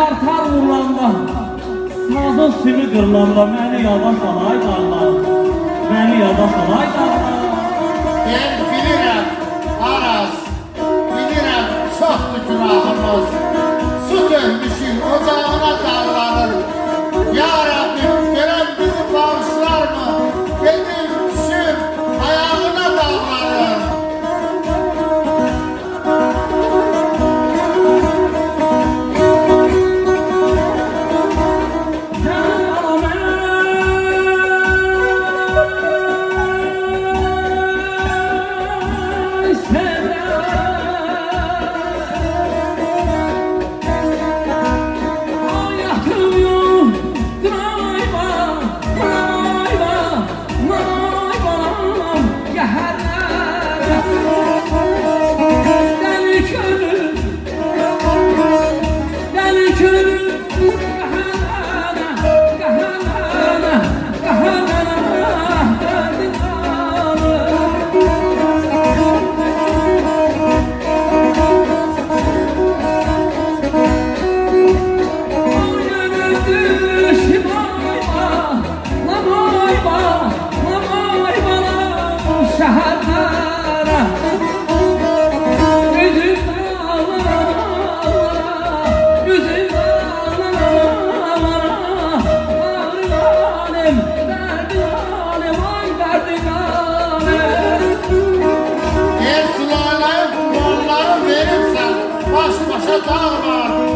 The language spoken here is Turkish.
artar vurulanda, sazın sümü qırılanda məni yada salay dağlar, məni yada salay dağlar. Ben bilirəm Aras, bilirəm çoxdur günahımız. Su dökmüşük ocağına dağlanır. Ya Rabbim görən bizi bağışlar mı? Benim düşüm ayağına dağlanır. Eğer sulaylayıp kullanları verirsen baş başa dağlar.